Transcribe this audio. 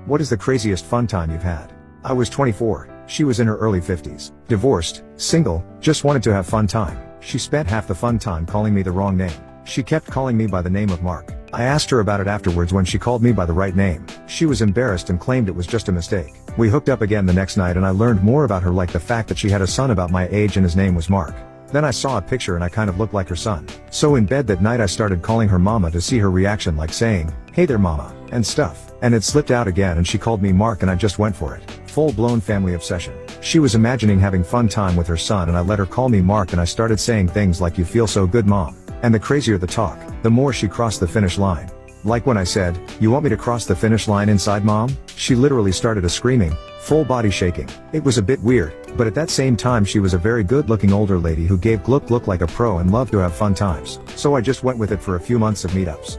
What is the craziest fun time you've had? I was 24. She was in her early 50s. Divorced, single, just wanted to have fun time. She spent half the fun time calling me the wrong name. She kept calling me by the name of Mark. I asked her about it afterwards when she called me by the right name. She was embarrassed and claimed it was just a mistake. We hooked up again the next night and I learned more about her, like the fact that she had a son about my age and his name was Mark. Then I saw a picture and I kind of looked like her son. So in bed that night I started calling her mama to see her reaction, like saying, "Hey there mama," and stuff. And it slipped out again and she called me Mark and I just went for it. Full-blown family obsession. She was imagining having fun time with her son and I let her call me Mark and I started saying things like, "You feel so good mom." And the crazier the talk, the more she crossed the finish line. Like when I said, "You want me to cross the finish line inside mom?" She literally started screaming, full body shaking. It was a bit weird, but at that same time she was a very good looking older lady who gave gluck gluck like a pro and loved to have fun times. So I just went with it for a few months of meetups.